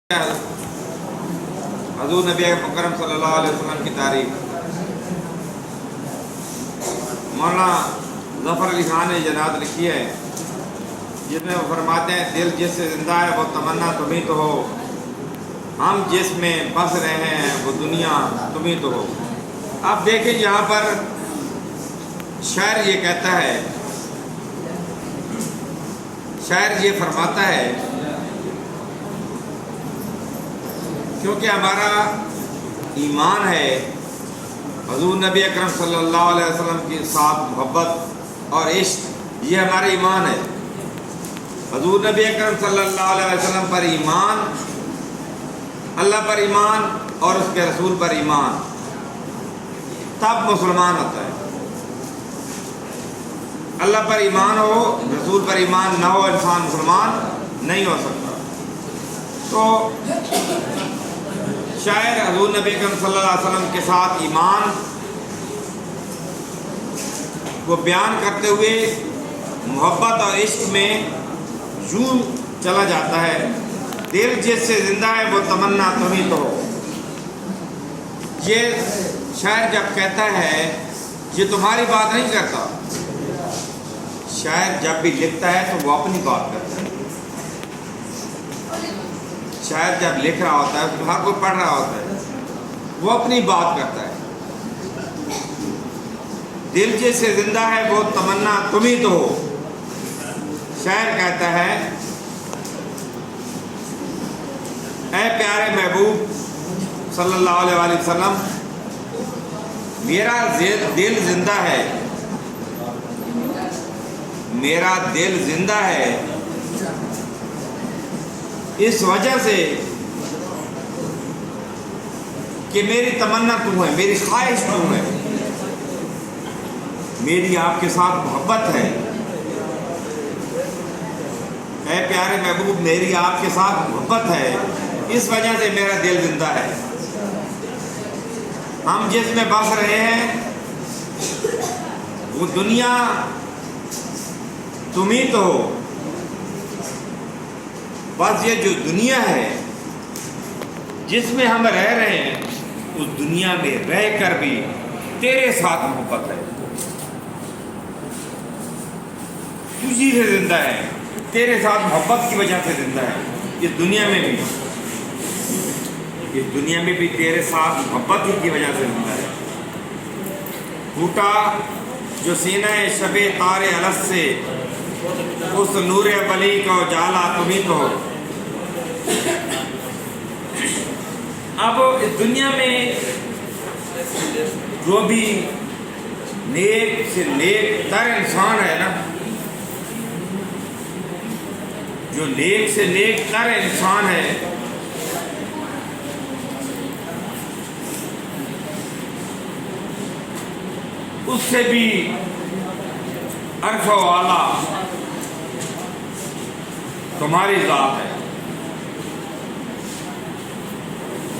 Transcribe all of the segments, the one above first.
हज़ूर नबी मुकर्रम सल्लल्लाहु अलैहि वसल्लम की तारीफ। मौलाना ज़फ़र अली खान ने जनात लिखी है, जिसमें वो फरमाते हैं, दिल जिससे ज़िंदा है वो तमन्ना तुम्ही तो हो, हम जिसमें बस रहे हैं वो दुनिया तुम्ही तो हो। आप देखें यहाँ पर शायर ये कहता है, शायर ये फरमाता है, क्योंकि हमारा ईमान है हज़ूर नबी अकरम सल्लल्लाहु अलैहि वसल्लम के साथ मोहब्बत और इश्क, ये हमारा ईमान है। हज़ूर नबी अकरम सल्लल्लाहु अलैहि वसल्लम पर ईमान, अल्लाह पर ईमान और उसके रसूल पर ईमान, तब मुसलमान होता है। अल्लाह पर ईमान हो, रसूल पर ईमान ना हो, इंसान मुसलमान नहीं हो सकता। तो शायर हज़ूर नबी अकरम सल्लल्लाहु अलैहि वसल्लम के साथ ईमान को बयान करते हुए मोहब्बत और इश्क में यूं चला जाता है, दिल जिससे ज़िंदा है वो तमन्ना तुम्ही तो हो। ये शायर जब कहता है, ये तुम्हारी बात नहीं करता, शायर जब भी लिखता है तो वो अपनी बात करता है। शायर जब लिख रहा होता है, हर कोई पढ़ रहा होता है, वो अपनी बात करता है। दिल जिससे जिंदा है वो तमन्ना तुम्ही तो हो। शायर कहता है, ऐ प्यारे महबूब सल्लल्लाहु अलैहि वसल्लम, मेरा दिल जिंदा है, मेरा दिल जिंदा है इस वजह से कि मेरी तमन्ना तू है, मेरी ख्वाहिश तू है, मेरी आपके साथ मोहब्बत है। ऐ प्यारे महबूब, मेरी आपके साथ मोहब्बत है, इस वजह से मेरा दिल जिंदा है। हम जिसमें बस रहे हैं वो दुनिया तुम ही तो हो। बस ये जो दुनिया है जिसमें हम रह रहे हैं, उस दुनिया में रह कर भी तेरे साथ मोहब्बत है, तुझी से जिंदा है, तेरे साथ मोहब्बत की वजह से जिंदा है। इस दुनिया में भी तेरे साथ मोहब्बत ही की वजह से जिंदा है। टूटा जो सीना है शबे तारे अलस से, उस नूरे बली को जाला तुम्ही तो हो। अब इस दुनिया में जो भी नेक से नेक तर इंसान है ना, जो नेक से नेक तर इंसान है, उससे भी अरफ़ वाला तुम्हारी ज़ात है।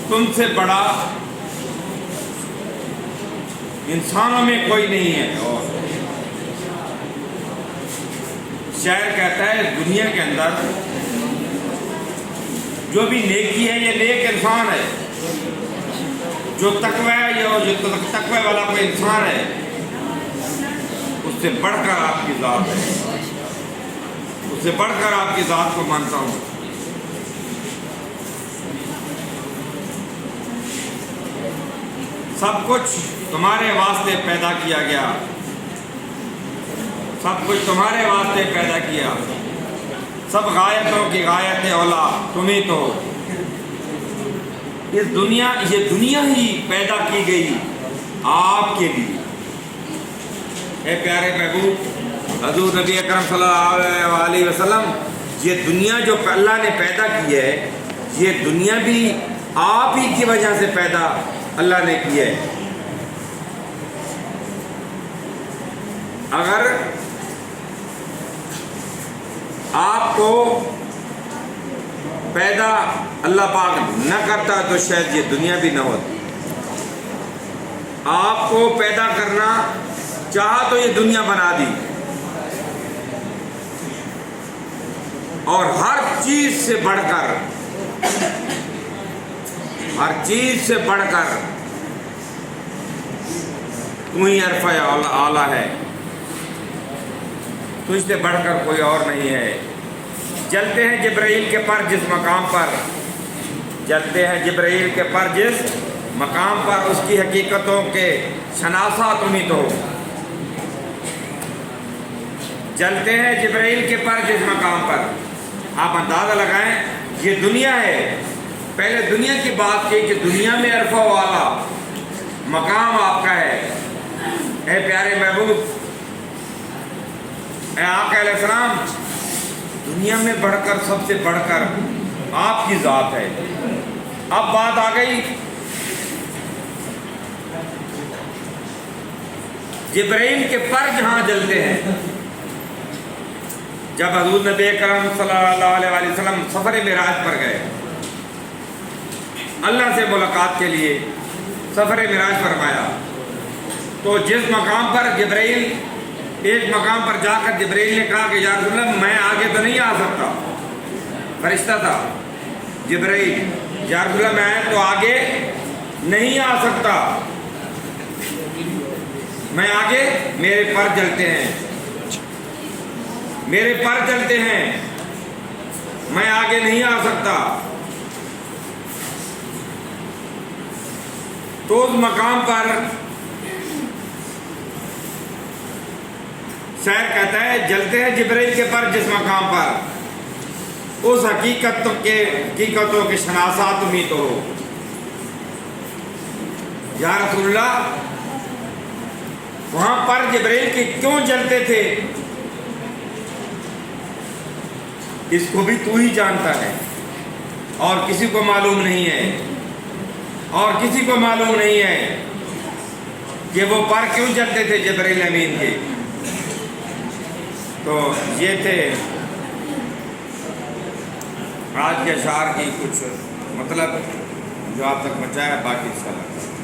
तुमसे बड़ा इंसानों में कोई नहीं है। और शायर कहता है, दुनिया के अंदर जो भी नेकी है, ये नेक इंसान है। जो तकवा है, ये जो तकवा वाला कोई इंसान है, उससे बढ़कर आपकी ज़ात है, उससे बढ़कर आपकी ज़ात को मानता हूँ। सब कुछ तुम्हारे वास्ते पैदा किया गया, सब कुछ तुम्हारे वास्ते पैदा किया, सब गायतों की गायत औला तुम्ही तो हो। ये दुनिया ही पैदा की गई आपके लिए। ए प्यारे महबूब हज़ूर नबी अकरम सल्लल्लाहु अलैहि वसल्लम, ये दुनिया जो अल्लाह ने पैदा की है, ये दुनिया भी आप ही की वजह से पैदा अल्लाह ने की है। अगर आपको पैदा अल्लाह पाक न करता तो शायद ये दुनिया भी न होती। आपको पैदा करना चाहा तो ये दुनिया बना दी, और हर चीज से बढ़कर ہر چیز سے بڑھ کر تو ہی عرفہ اعلیٰ ہے، تجھ سے بڑھ کر کوئی اور نہیں ہے۔ جلتے ہیں جبرائیل کے پر جس مقام پر، جلتے ہیں جبرائیل کے پر جس مقام پر، اس کی حقیقتوں کے شناسا تم ہی تو۔ جلتے ہیں جبرائیل کے پر جس مقام پر، آپ اندازہ لگائیں یہ دنیا ہے، پہلے دنیا کی بات کی کہ دنیا میں عرفہ والا مقام آپ کا ہے۔ اے پیارے محبوب، اے آقا علیہ السلام، دنیا میں بڑھ کر سب سے بڑھ کر آپ کی ذات ہے۔ اب بات آ گئی جبرائیل کے پر جہاں جلتے ہیں، جب حضور نبی کرم صلی اللہ علیہ وسلم سفر معراج پر گئے، اللہ سے ملاقات کے لیے سفر معراج فرمایا، تو جس مقام پر جبرائیل، ایک مقام پر جا کر جبرائیل نے کہا کہ یا رسول اللہ میں آگے تو نہیں آ سکتا، فرشتہ تھا جبرائیل، یا رسول اللہ میں تو آگے نہیں آ سکتا، میں آگے، میرے پر جلتے ہیں، میرے پر جلتے ہیں، میں آگے نہیں آ سکتا۔ تو اس مقام پر شاعر کہتا ہے جلتے ہیں جبرائیل کے پر جس مقام پر، اس حقیقتوں کے شناسا تم ہی تو ہو۔ یا رسول اللہ وہاں پر جبرائیل کے کیوں جلتے تھے، اس کو بھی تو ہی جانتا ہے، اور کسی کو معلوم نہیں ہے، اور کسی کو معلوم نہیں ہے کہ وہ پر کیوں جلتے تھے جبرائیل امین کے۔ تو یہ تھے آج کے اشعار کی کچھ مطلب جو آپ تک پہنچایا، باقی انشاءاللہ